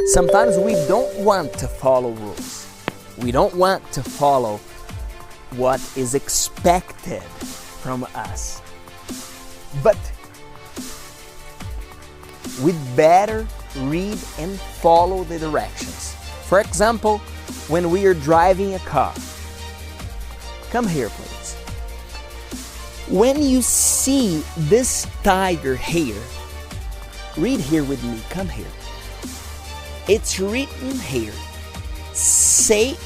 Sometimes we don't want to follow rules. We don't want to follow what is expected from us. But we'd better read and follow the directions. For example, when we are driving a car. Come here, please. When you see this tiger here, read here with me, come here. It's written here, safety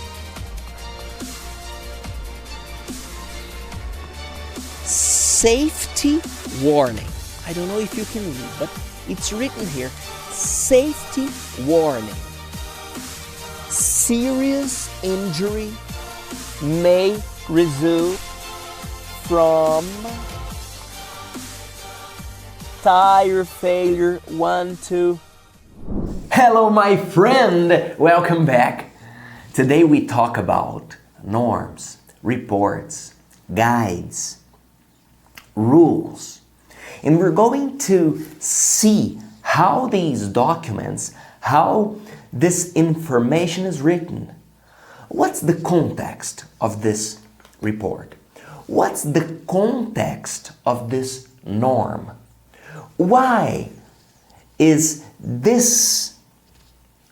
warning. I don't know if you can read, but it's written here, safety warning. Serious injury may result from tire failure. 1, 2. Hello, my friend. Welcome back. Today we talk about norms, reports, guides, rules. And we're going to see how these documents, how this information is written. What's the context of this report? What's the context of this norm? Why is this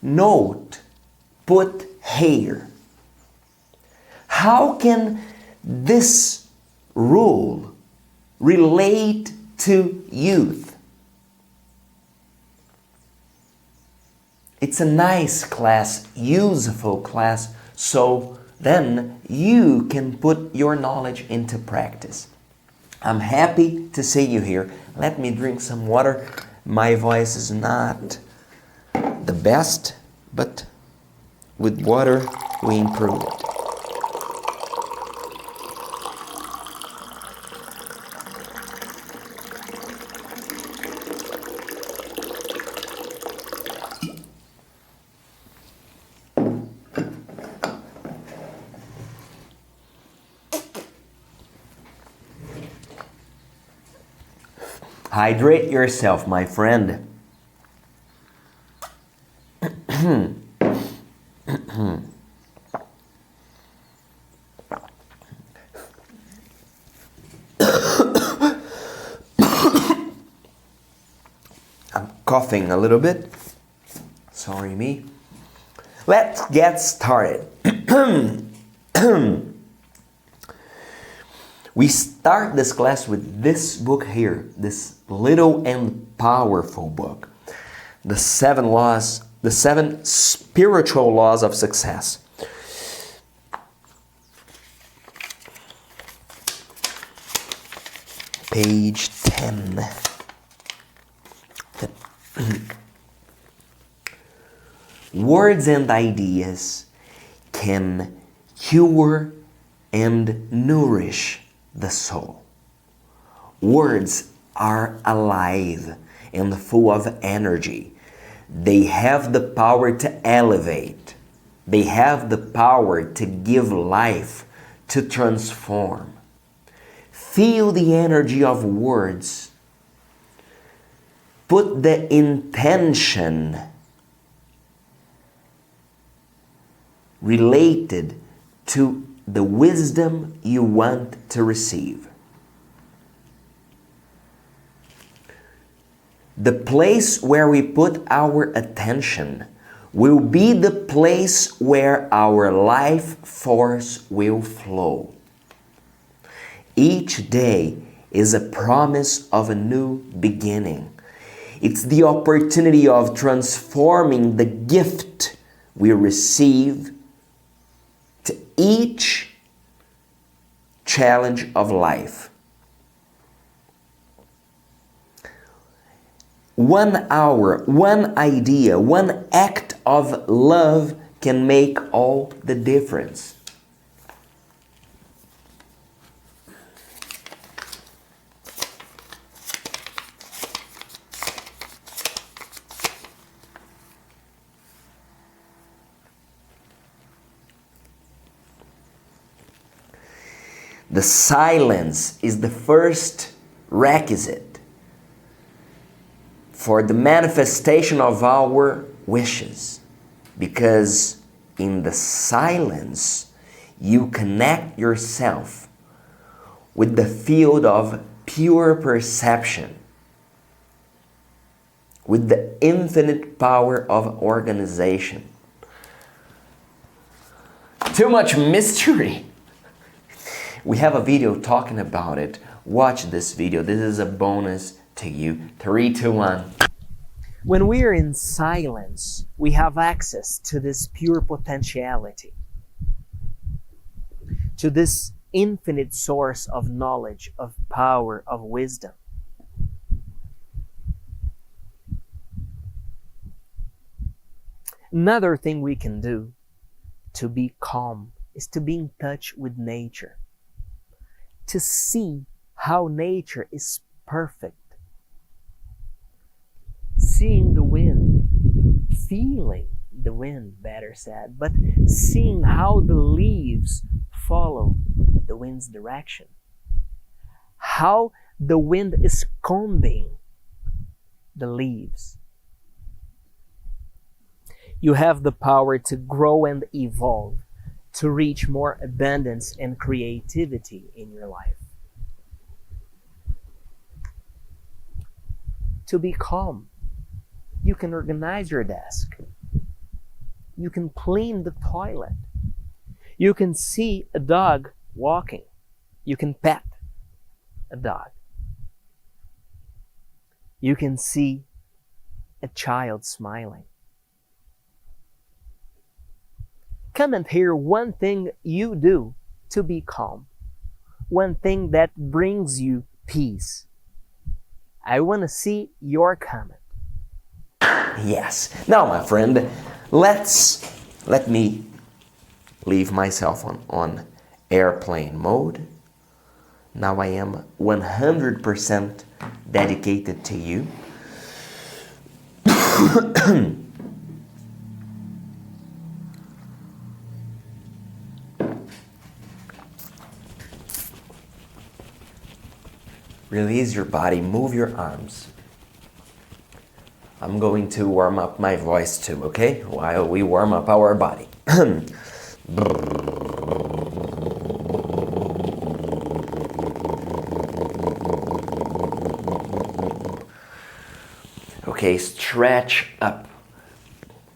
note put here? How can this rule relate to youth? It's a nice class, useful class, so then you can put your knowledge into practice. I'm happy to see you here. Let me drink some water. My voice is not the best, but with water we improve it. Hydrate yourself, my friend. I'm coughing a little bit. Sorry me. Let's get started. We start this class with this book here, this little and powerful book. The 7 spiritual laws of success. Page 10. Words and ideas can cure and nourish the soul. Words are alive and full of energy. They have the power to elevate. They have the power to give life, to transform. Feel the energy of words. Put the intention related to the wisdom you want to receive. The place where we put our attention will be the place where our life force will flow. Each day is a promise of a new beginning. It's the opportunity of transforming the gift we receive to each challenge of life. 1 hour, 1 idea, 1 act of love can make all the difference. The silence is the first requisite for the manifestation of our wishes, because in the silence you connect yourself with the field of pure perception, with the infinite power of organization. Too much mystery. We have a video talking about it. Watch this video. This is a bonus to you. 3, 2, 1. When we are in silence, we have access to this pure potentiality, to this infinite source of knowledge, of power, of wisdom. Another thing we can do to be calm is to be in touch with nature, to see how nature is perfect. Seeing the wind, feeling the wind, better said, but seeing how the leaves follow the wind's direction, how the wind is combing the leaves. You have the power to grow and evolve, to reach more abundance and creativity in your life. To be calm, you can organize your desk. You can clean the toilet. You can see a dog walking. You can pet a dog. You can see a child smiling. Comment here one thing you do to be calm. One thing that brings you peace. I want to see your comment. Yes. Now, my friend, let me leave myself on airplane mode. Now I am 100% dedicated to you. Release your body, move your arms. I'm going to warm up my voice too, okay? While we warm up our body. Okay, stretch up.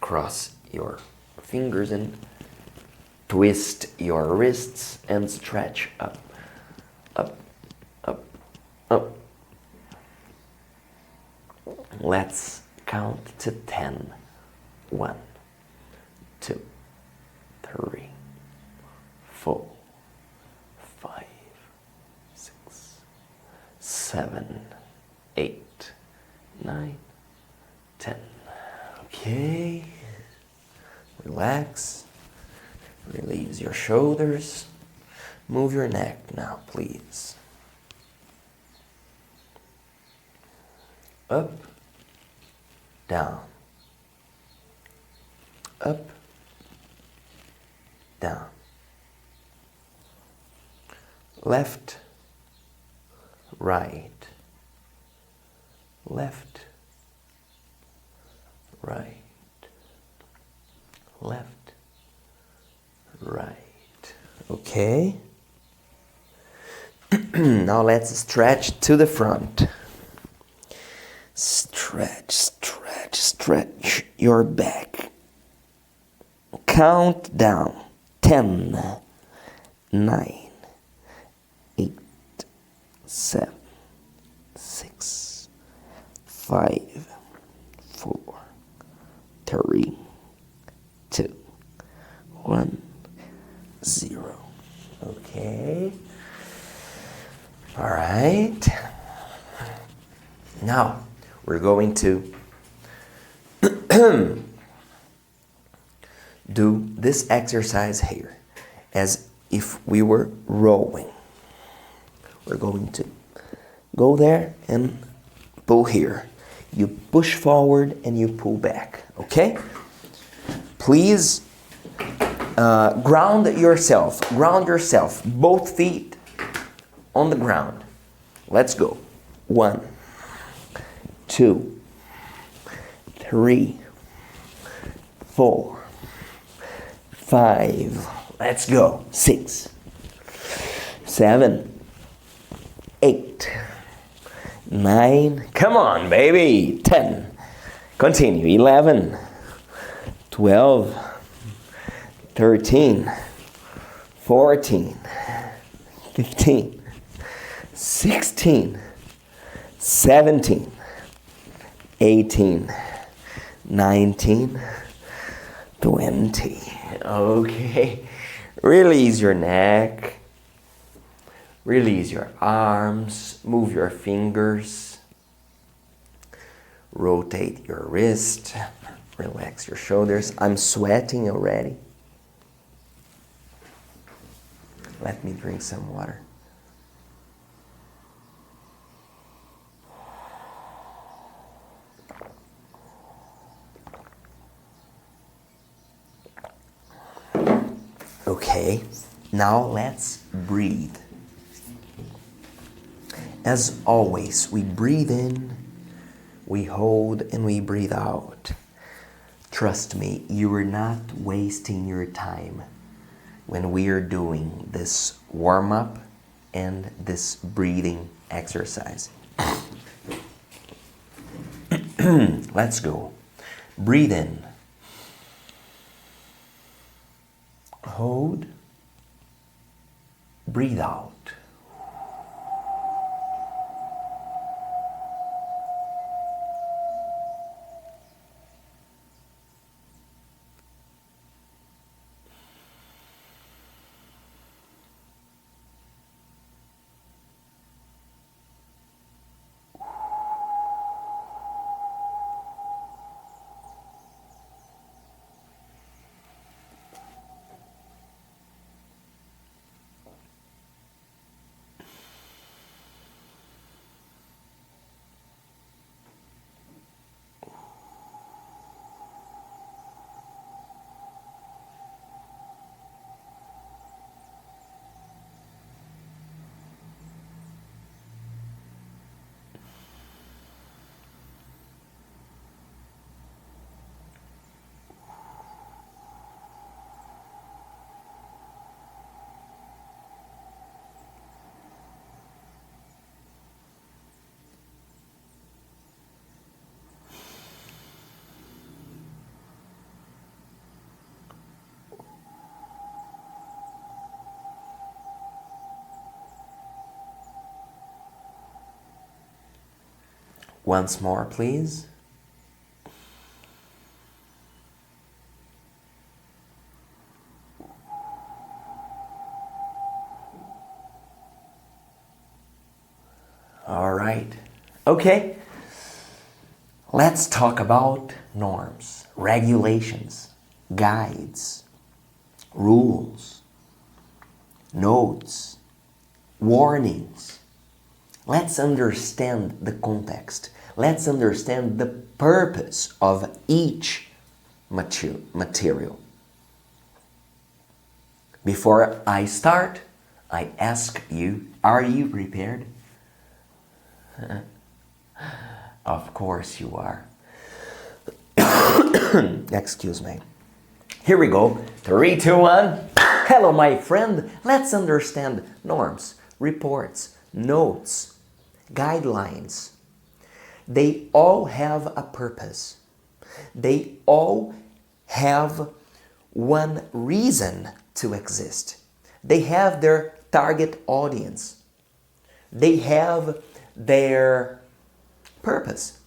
Cross your fingers and twist your wrists and stretch up. Up, up, up. Let's count to 10. 1, 2, 3, 4, 5, 6, 7, 8, 9, 10. Okay. Relax. Release your shoulders. Move your neck now, please. Up, down, up, down, left, right, left, right, left, right. Okay. Now let's stretch to the front. Stretch, stretch, stretch your back. Count down. 10, 9, 8, 7, 6, 5, 4, 3, 2, 1, 0. Okay. All right. Now, we're going to do this exercise here as if we were rowing. We're going to go there and pull here. You push forward and you pull back, okay? Please ground yourself, both feet on the ground. Let's go. 1, 2, 3, 4, 5, let's go, 6, 7, 8, 9, come on baby, 10, continue, 11, 12, 13, 14, 15, 16, 17, 18, 19, 20. Okay. Release your neck. Release your arms. Move your fingers. Rotate your wrist. Relax your shoulders. I'm sweating already. Let me drink some water. Okay, now let's breathe. As always, we breathe in, we hold, and we breathe out. Trust me, you are not wasting your time when we are doing this warm-up and this breathing exercise. Let's go. Breathe in. Hold. Breathe out. Once more, please. All right. Okay. Let's talk about norms, regulations, guides, rules, notes, warnings. Let's understand the context. Let's understand the purpose of each material. Before I start, I ask you, are you prepared? Of course you are. Excuse me. Here we go. 3, 2, 1. Hello, my friend. Let's understand norms, reports, notes, guidelines. They all have a purpose. They all have one reason to exist. They have their target audience. They have their purpose.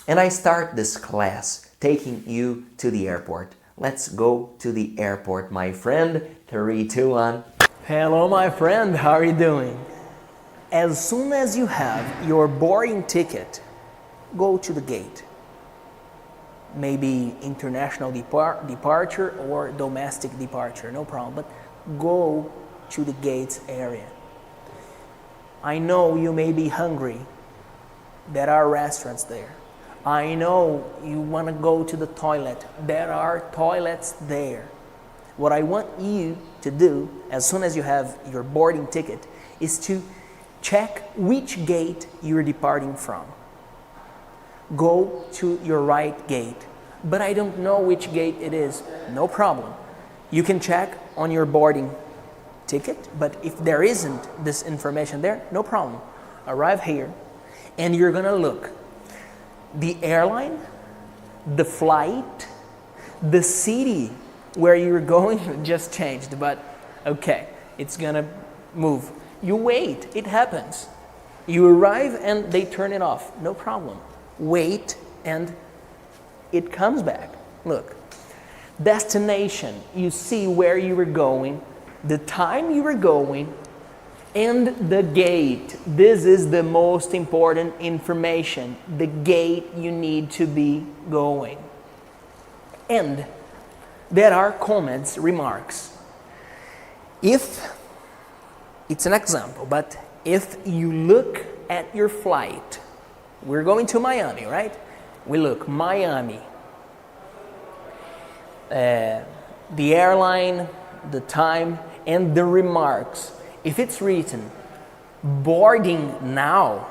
And I start this class taking you to the airport. Let's go to the airport, my friend. 3, 2, 1. Hello, my friend. How are you doing? As soon as you have your boarding ticket, go to the gate. Maybe international departure or domestic departure, no problem. But go to the gates area. I know you may be hungry. There are restaurants there. I know you want to go to the toilet. There are toilets there. What I want you to do, as soon as you have your boarding ticket, is to check which gate you're departing from. Go to your right gate. but I don't know which gate it is. No problem. You can check on your boarding ticket, but if there isn't this information there, no problem. Arrive here and you're gonna look. The airline, the flight, the city where you're going just changed, but okay, it's gonna move. You wait, it happens. You arrive and they turn it off, no problem. Wait and it comes back. Look, destination, you see where you were going, the time you were going, and the gate. This is the most important information, the gate you need to be going. And there are comments, remarks. If, it's an example, but if you look at your flight, we're going to Miami, right? We look, Miami, the airline, the time, and the remarks. If it's written, boarding now,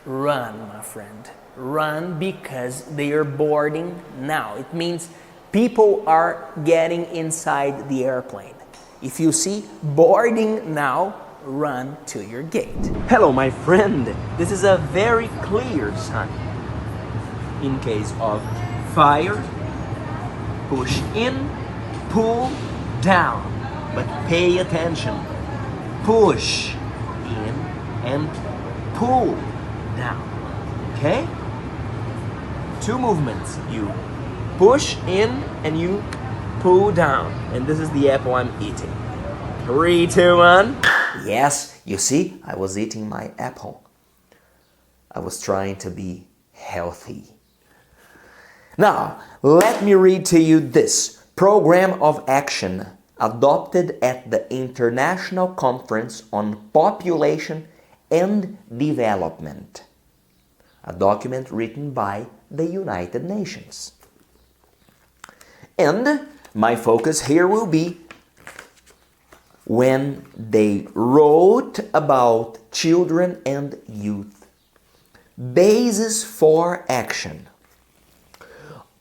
run, my friend. Run, because they are boarding now. It means people are getting inside the airplane. If you see boarding now, run to your gate. Hello, my friend. This is a very clear sign. In case of fire, push in, pull down. But pay attention. Push in and pull down. Okay? Two movements. You push in and you pull down. And this is the apple I'm eating. 3, 2, 1. Yes, you see, I was eating my apple. I was trying to be healthy. Now, let me read to you this program of action adopted at the International Conference on Population and Development, a document written by the United Nations. And my focus here will be when they wrote about children and youth. Basis for action.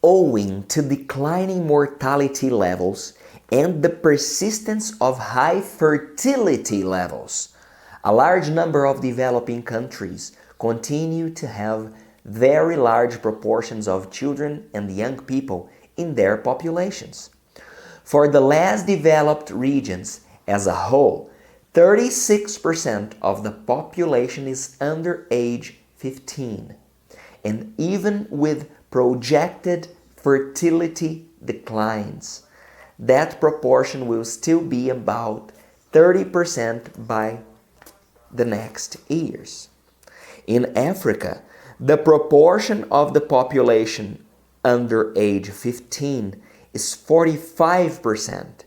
Owing to declining mortality levels and the persistence of high fertility levels, a large number of developing countries continue to have very large proportions of children and young people in their populations. For the less developed regions as a whole, 36% of the population is under age 15, and even with projected fertility declines, that proportion will still be about 30% by the next years. In Africa, the proportion of the population under age 15 is 45%,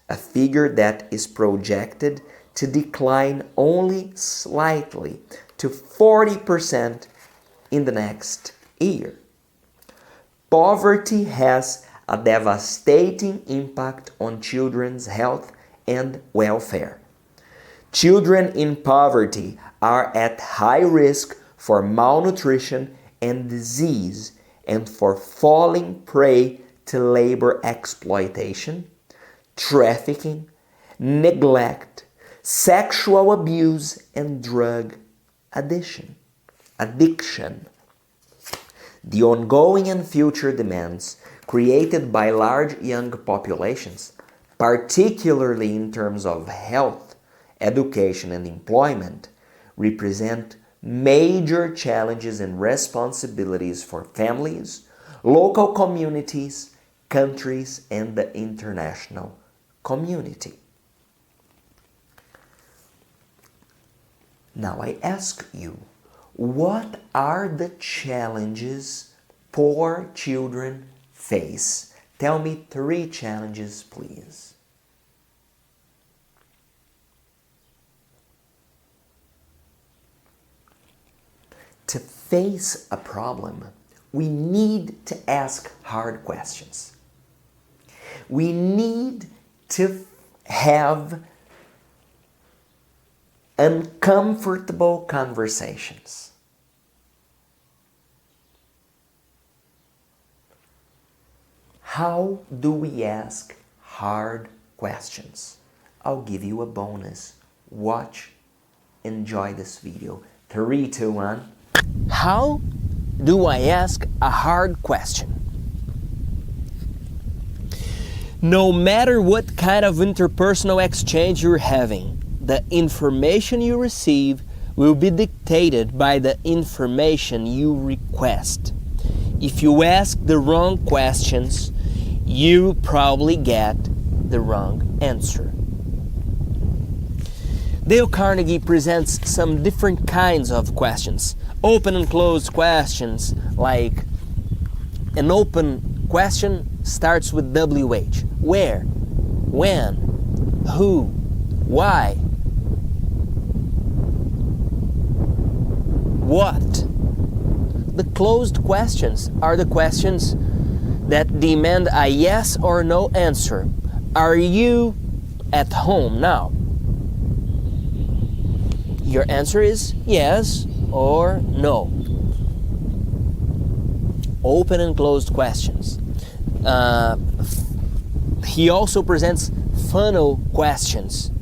a figure that is projected to decline only slightly to 40% in the next year. Poverty has a devastating impact on children's health and welfare. Children in poverty are at high risk for malnutrition and disease and for falling prey to labor exploitation, trafficking, neglect, sexual abuse, and drug addiction. The ongoing and future demands created by large young populations, particularly in terms of health, education, and employment, represent major challenges and responsibilities for families, local communities, countries, and the international community. Now I ask you, what are the challenges poor children face? Tell me 3 challenges, please. To face a problem, we need to ask hard questions. We need to have uncomfortable conversations. How do we ask hard questions? I'll give you a bonus. Watch, enjoy this video. 3, 2, 1. How do I ask a hard question? No matter what kind of interpersonal exchange you're having, the information you receive will be dictated by the information you request. If you ask the wrong questions, you probably get the wrong answer. Dale Carnegie presents some different kinds of questions. Open and closed questions, like an open question starts with WH. Where? When? Who? Why? What? The closed questions are the questions that demand a yes or no answer. Are you at home now? Your answer is yes or no. Open and closed questions. He also presents funnel questions.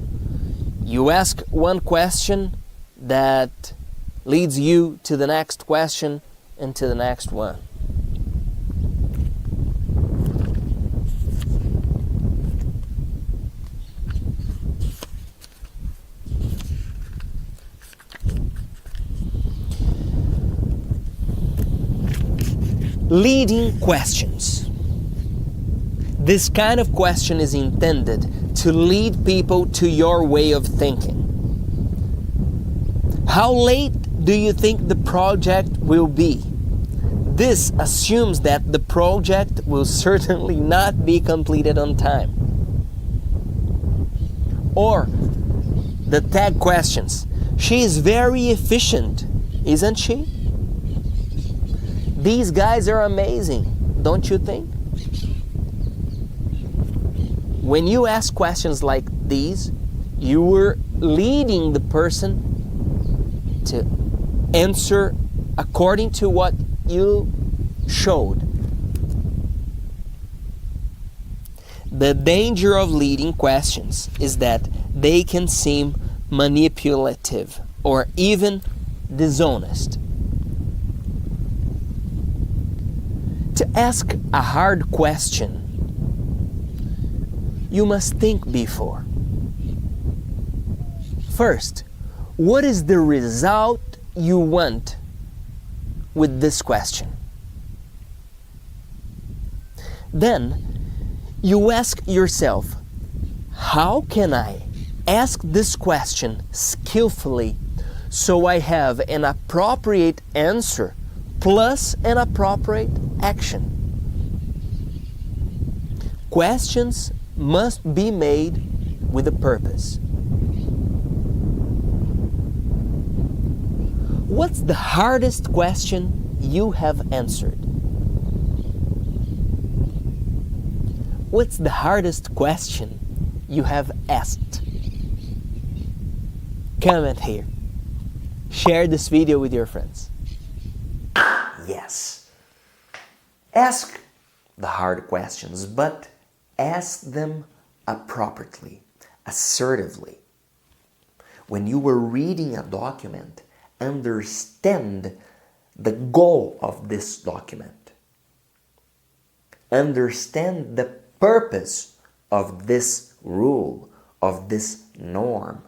You ask one question that leads you to the next question and to the next one. Leading questions. This kind of question is intended to lead people to your way of thinking. How late do you think the project will be? This assumes that the project will certainly not be completed on time. Or the tag questions. She is very efficient, isn't she? These guys are amazing, don't you think? When you ask questions like these, you are leading the person to answer according to what you showed. The danger of leading questions is that they can seem manipulative or even dishonest. To ask a hard question, you must think before. First, what is the result you want with this question? Then, you ask yourself, how can I ask this question skillfully so I have an appropriate answer plus an appropriate action? Questions must be made with a purpose. What's the hardest question you have answered? What's the hardest question you have asked? Comment here. Share this video with your friends. Yes. Ask the hard questions, but ask them appropriately, assertively. When you were reading a document, understand the goal of this document. Understand the purpose of this rule, of this norm.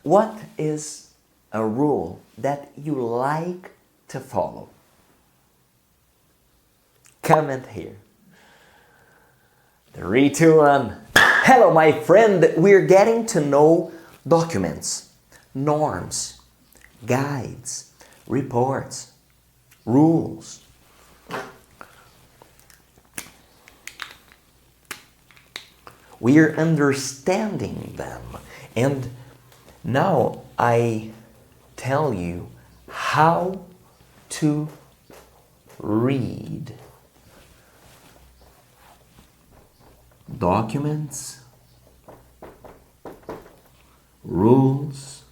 What is a rule that you like to follow? Comment here. 3, 2, 1. Hello, my friend. We're getting to know documents, norms, guides, reports, rules. We're understanding them. And now I tell you how to read documents, rules,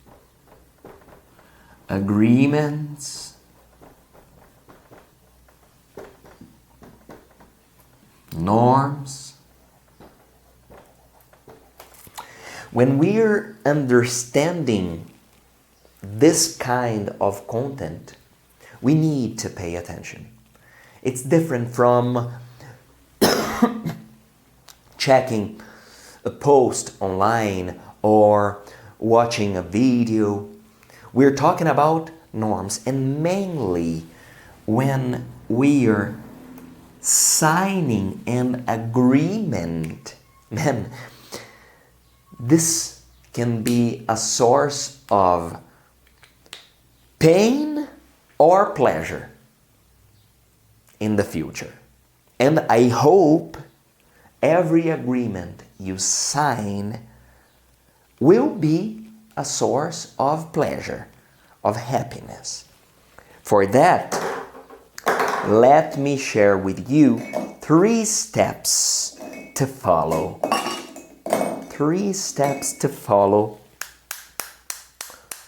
agreements, norms. When we're understanding this kind of content, we need to pay attention. It's different from checking a post online or watching a video. We're talking about norms, and mainly when we're signing an agreement. Man, this can be a source of pain or pleasure in the future. And I hope every agreement you sign will be a source of pleasure, of happiness. For that, let me share with you 3 steps to follow. 3 steps to follow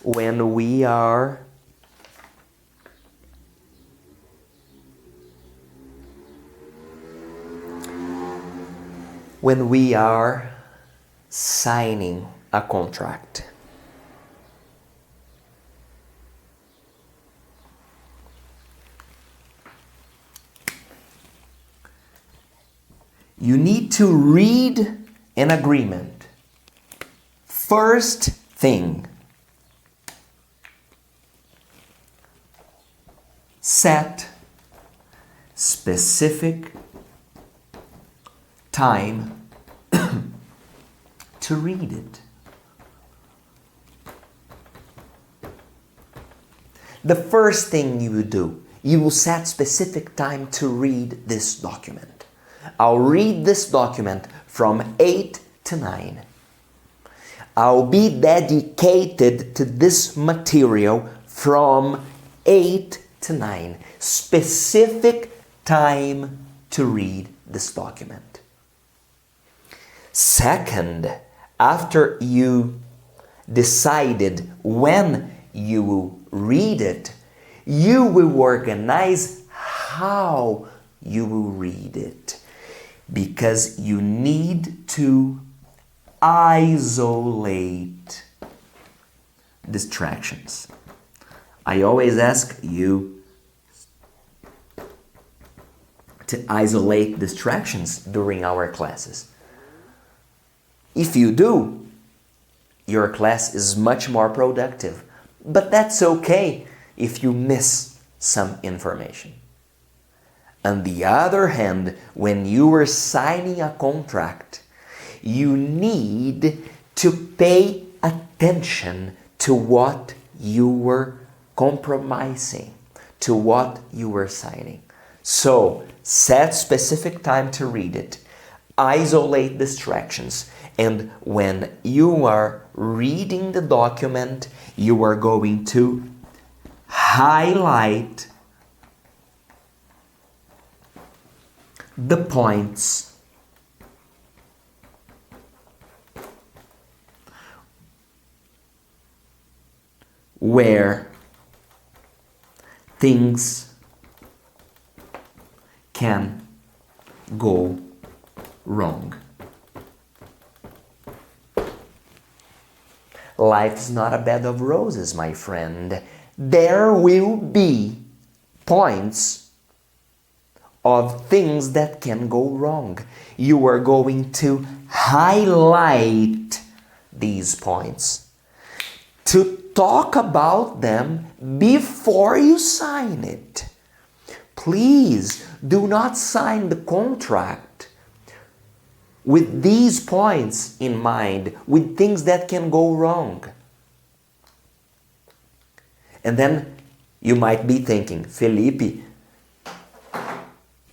when we are signing a contract. You need to read an agreement. First thing, set specific time to read it. The first thing you will do, you will set specific time to read this document. I'll read this document from 8 to 9. I'll be dedicated to this material from 8 to 9. Specific time to read this document. Second, after you decided when you will read it, you will organize how you will read it, because you need to isolate distractions. I always ask you to isolate distractions during our classes. If you do, your class is much more productive, but that's okay if you miss some information. On the other hand, when you are signing a contract, you need to pay attention to what you were compromising, to what you were signing. So, set specific time to read it, isolate distractions, and when you are reading the document, you are going to highlight the points where things can go wrong. Life's not a bed of roses, my friend. There will be points of things that can go wrong. You are going to highlight these points to talk about them before you sign it. Please do not sign the contract with these points in mind, with things that can go wrong. And then you might be thinking, Felipe,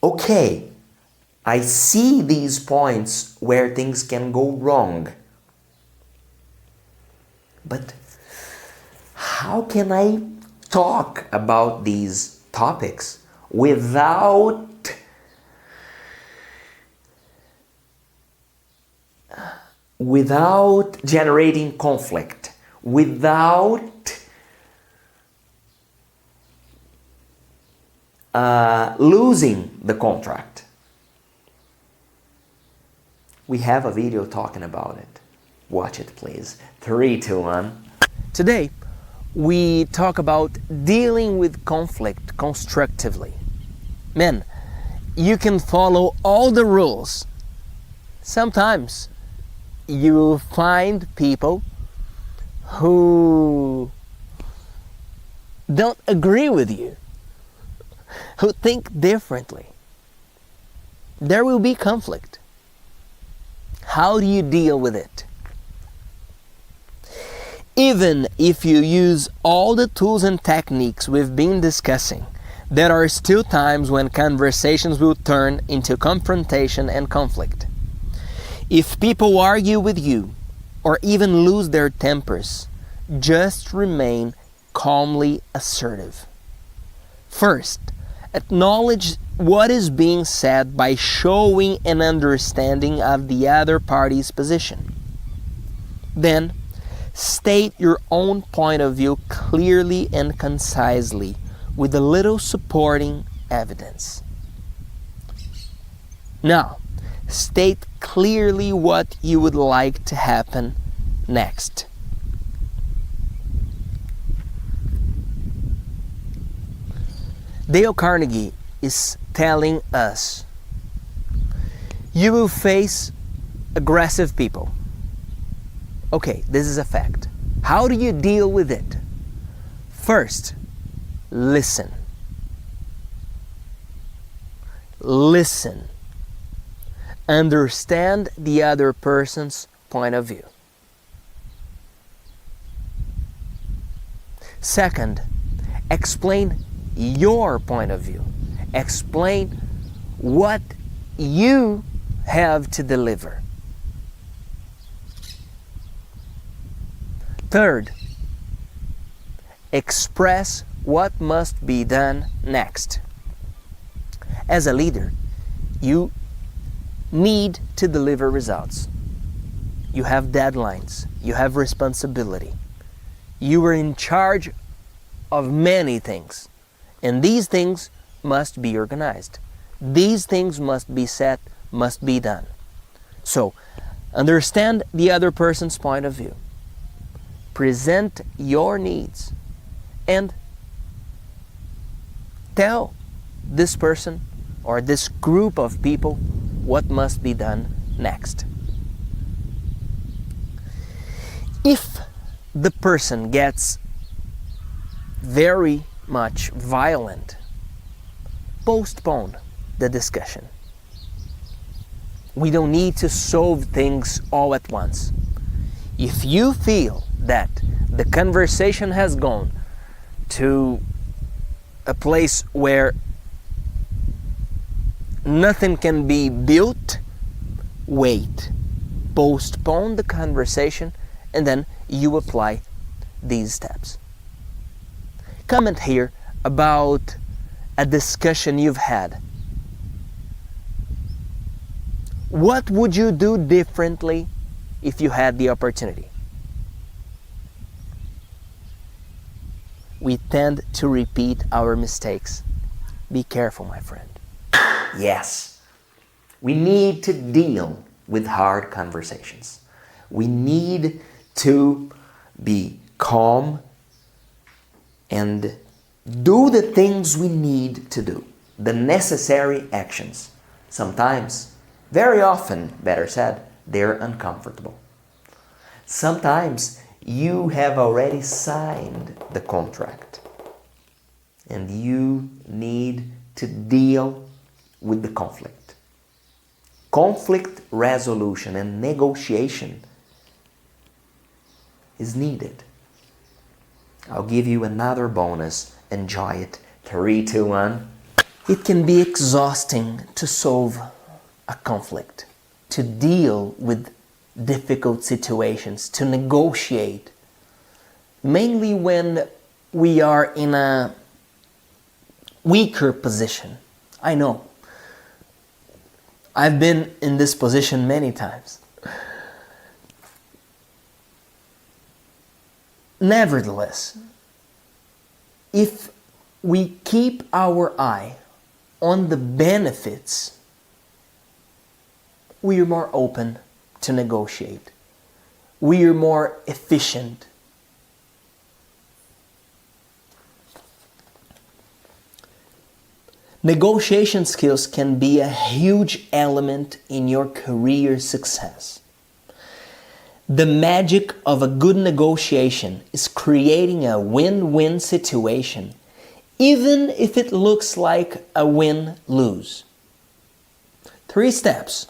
okay, I see these points where things can go wrong. But how can I talk about these topics without generating conflict, without losing the contract? We have a video talking about it. Watch it, please. 3, 2, 1. Today, we talk about dealing with conflict constructively. Man, you can follow all the rules. Sometimes you find people who don't agree with you, who think differently. There will be conflict. How do you deal with it? Even if you use all the tools and techniques we've been discussing, there are still times when conversations will turn into confrontation and conflict. If people argue with you or even lose their tempers, just remain calmly assertive. First, acknowledge what is being said by showing an understanding of the other party's position. Then, state your own point of view clearly and concisely with a little supporting evidence. Now, state clearly what you would like to happen next. Dale Carnegie is telling us, you will face aggressive people. Okay, this is a fact. How do you deal with it? First, listen. Listen. Understand the other person's point of view. Second, explain your point of view. Explain what you have to deliver. Third, express what must be done next. As a leader, you need to deliver results. You have deadlines. You have responsibility. You are in charge of many things. And these things must be organized. These things must be set, must be done. So, understand the other person's point of view. Present your needs and tell this person or this group of people what must be done next. If the person gets very much violent, postpone the discussion. We don't need to solve things all at once. If you feel that the conversation has gone to a place where nothing can be built, wait. Postpone the conversation and then you apply these steps. Comment here about a discussion you've had. What would you do differently if you had the opportunity? We tend to repeat our mistakes. Be careful, my friend. Yes, we need to deal with hard conversations. We need to be calm and do the things we need to do, the necessary actions. Sometimes, very often, better said, they're uncomfortable. Sometimes you have already signed the contract and you need to deal with the conflict. Conflict resolution and negotiation is needed. I'll give you another bonus. Enjoy it. 3, 2, 1. It can be exhausting to solve a conflict, to deal with difficult situations, to negotiate, mainly when we are in a weaker position. I know. I've been in this position many times. Nevertheless, if we keep our eye on the benefits, we are more open to negotiate. We are more efficient. Negotiation skills can be a huge element in your career success. The magic of a good negotiation is creating a win-win situation, even if it looks like a win-lose. 3 steps.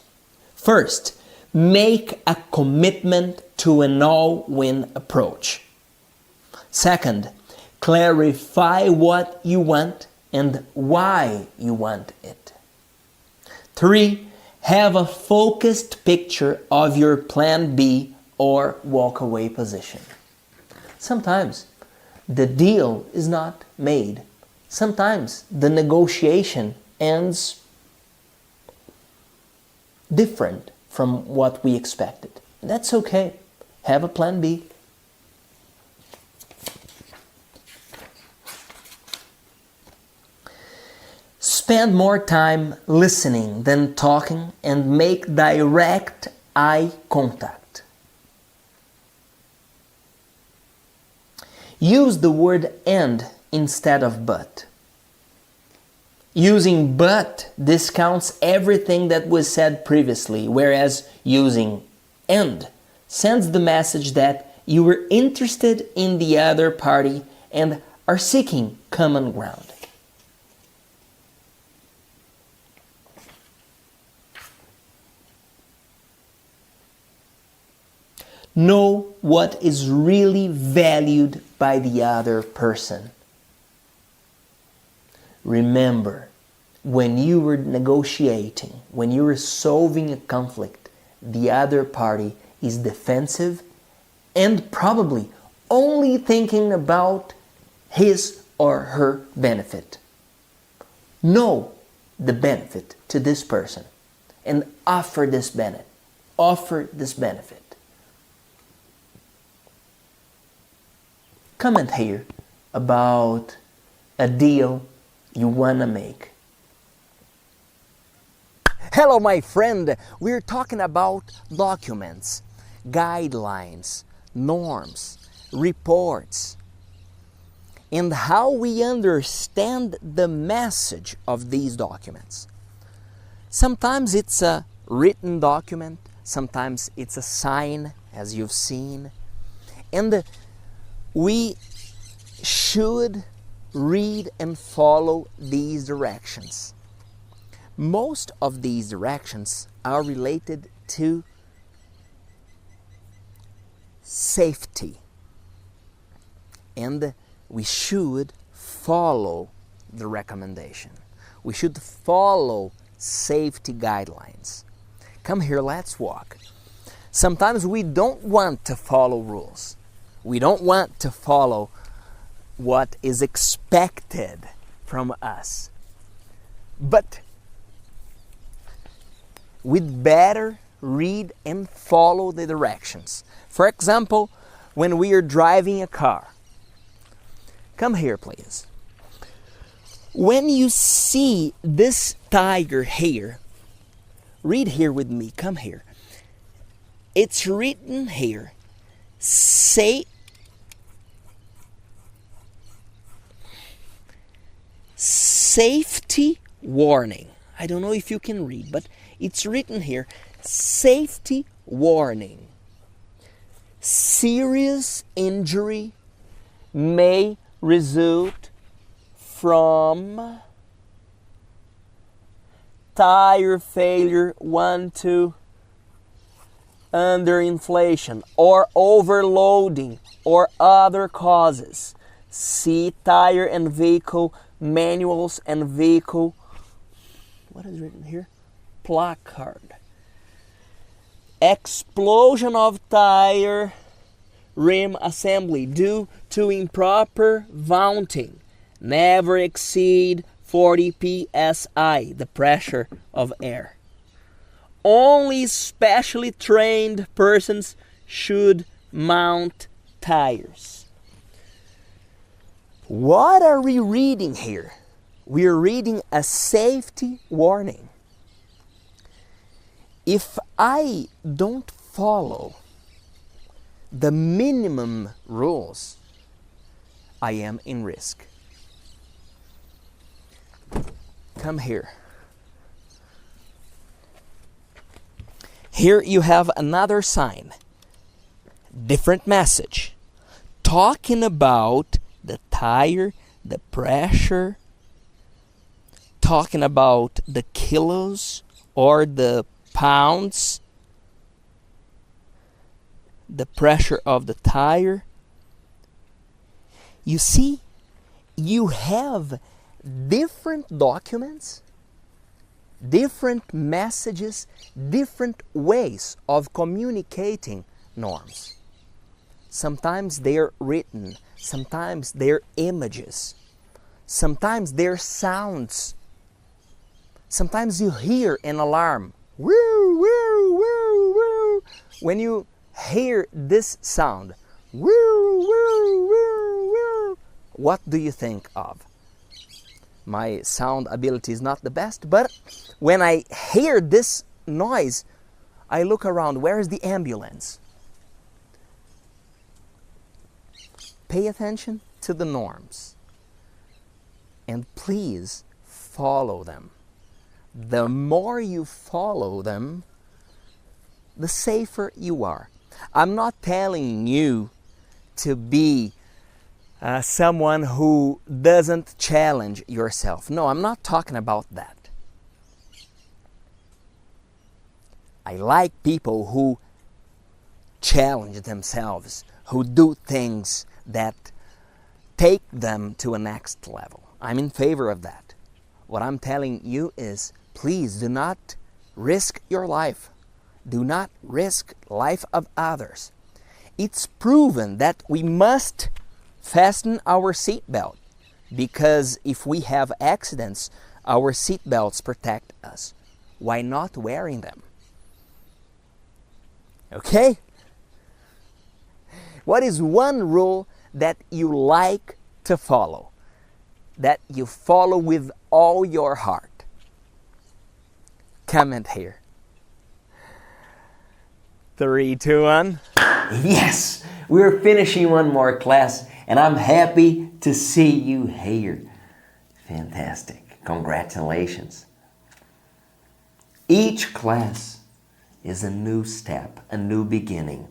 First, make a commitment to an all-win approach. Second, clarify what you want and why you want it. 3, have a focused picture of your plan B or walk-away position. Sometimes the deal is not made. Sometimes the negotiation ends different from what we expected. That's okay. Have a plan B. Spend more time listening than talking and make direct eye contact. Use the word and instead of but. Using but discounts everything that was said previously, whereas using and sends the message that you were interested in the other party and are seeking common ground. Know what is really valued by the other person. Remember, when you were negotiating, when you were solving a conflict, the other party is defensive and probably only thinking about his or her benefit. Know the benefit to this person and offer this benefit. Offer this benefit. Comment here about a deal you want to make. Hello, my friend. We're talking about documents, guidelines, norms, reports, and how we understand the message of these documents. Sometimes it's a written document, sometimes it's a sign, as you've seen, and we should read and follow these directions. Most of these directions are related to safety, and we should follow the recommendation. We should follow safety guidelines. Come here, let's walk. Sometimes we don't want to follow rules. We don't want to follow what is expected from us. But we'd better read and follow the directions. For example, when we are driving a car. Come here, please. When you see this tire here, read here with me, come here. It's written here, safety warning. I don't know if you can read, but it's written here, safety warning. Serious injury may result from tire failure 1, 2, underinflation or overloading or other causes. See tire and vehicle manuals and vehicle, what is written here? Placard. Explosion of tire rim assembly due to improper mounting. Never exceed 40 psi, the pressure of air. Only specially trained persons should mount tires. What are we reading here? We are reading a safety warning. If I don't follow the minimum rules, I am in risk. Come here. Here you have another sign. Different message. Talking about the tire, the pressure, talking about the kilos or the pounds, the pressure of the tire. You see, you have different documents, different messages, different ways of communicating norms. Sometimes they're written, sometimes they're images, sometimes they're sounds. Sometimes you hear an alarm. Woo, woo, woo, woo. When you hear this sound, woo, woo, woo, woo, what do you think of? My sound ability is not the best, but when I hear this noise, I look around. Where is the ambulance? Pay attention to the norms and please follow them. The more you follow them, the safer you are. I'm not telling you to be someone who doesn't challenge yourself. No, I'm not talking about that. I like people who challenge themselves, who do things that take them to a next level. I'm in favor of that. What I'm telling you is, please do not risk your life. Do not risk life of others. It's proven that we must fasten our seatbelt because if we have accidents, our seatbelts protect us. Why not wearing them? Okay? What is one rule that you like to follow? That you follow with all your heart? Comment here. 3, 2, 1. Yes, we're finishing one more class and I'm happy to see you here. Fantastic. Congratulations. Each class is a new step, a new beginning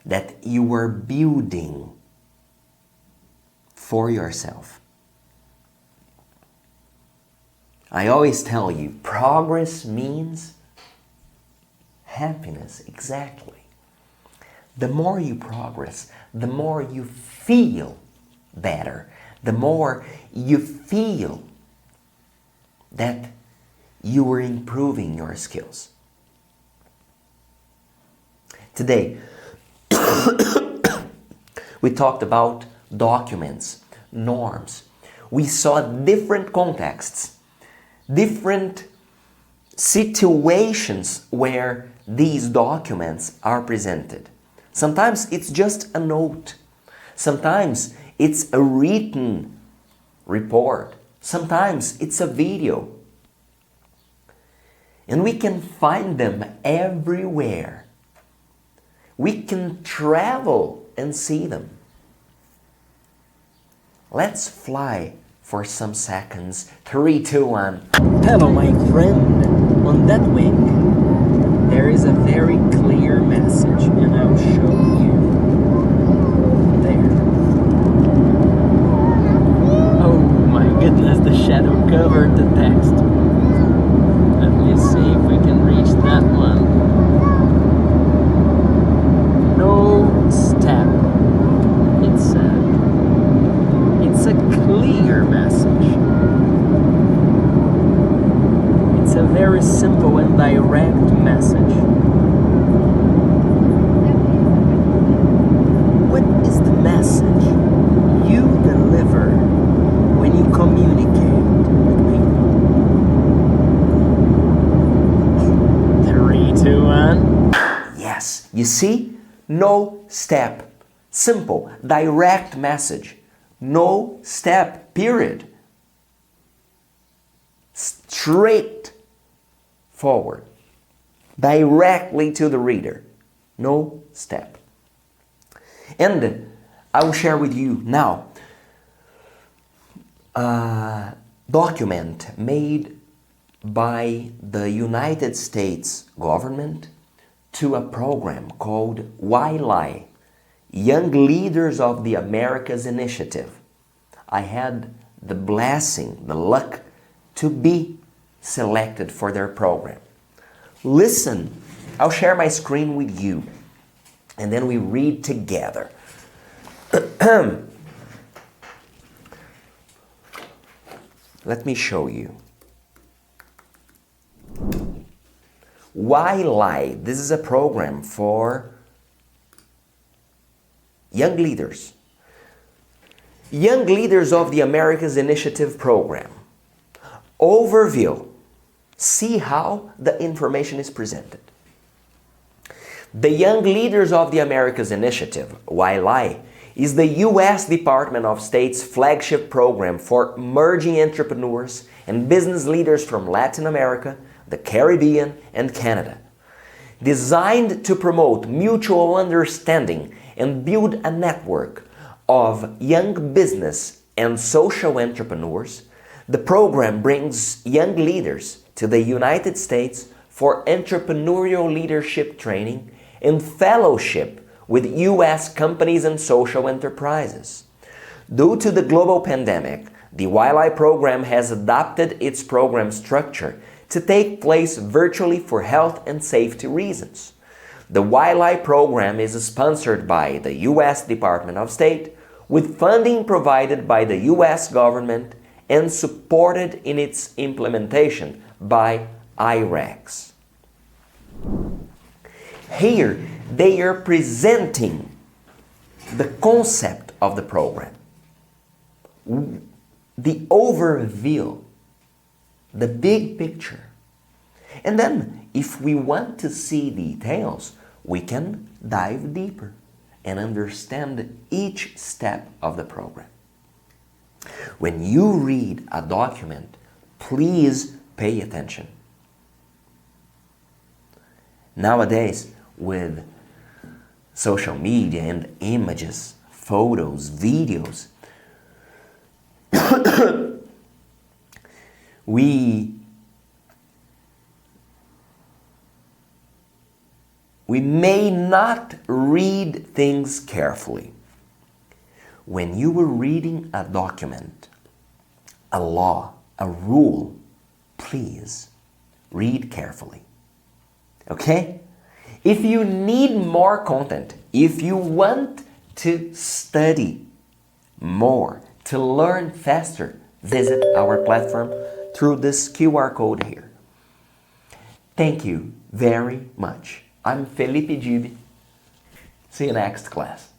that you are building for yourself. I always tell you, progress means happiness. Exactly. The more you progress, the more you feel better. The more you feel that you are improving your skills. Today, we talked about documents, norms. We saw different contexts, different situations where these documents are presented. Sometimes it's just a note. Sometimes it's a written report. Sometimes it's a video. And we can find them everywhere. We can travel and see them. Let's fly for some seconds. 3, 2, 1. Hello, my friend. On that wing, there is a very clear message, and I'll show you there. Oh my goodness, the shadow covered the text. Let me see if we can reach that one. No step. It's a clear message. It's a very simple and direct message. What is the message you deliver when you communicate with people? 3, 2, 1. Yes, you see? No step. Simple, direct message. No step, period. Straight forward. directly to the reader. No step. And I will share with you now a document made by the United States government to a program called YLI, Young Leaders of the Americas Initiative. I had the blessing, the luck to be selected for their program. Listen, I'll share my screen with you and then we read together. Let me show you. YLI, this is a program for young leaders. Young Leaders of the Americas Initiative program. Overview. See how the information is presented. The Young Leaders of the Americas Initiative, YLI, is the U.S. Department of State's flagship program for emerging entrepreneurs and business leaders from Latin America, the Caribbean, and Canada. Designed to promote mutual understanding and build a network of young business and social entrepreneurs, the program brings young leaders to the United States for entrepreneurial leadership training and fellowship with U.S. companies and social enterprises. Due to the global pandemic, the YLI program has adapted its program structure to take place virtually for health and safety reasons. The YLI program is sponsored by the U.S. Department of State, with funding provided by the U.S. government and supported in its implementation by IREX. Here, they are presenting the concept of the program, the overview, the big picture. And then, if we want to see details, we can dive deeper and understand each step of the program. When you read a document, please pay attention. Nowadays, with social media and images, photos, videos, we may not read things carefully. When you are reading a document, a law, a rule, please read carefully. Okay? If you need more content, if you want to study more, to learn faster, visit our platform through this QR code here. Thank you very much. I'm Felipe Dib. See you next class.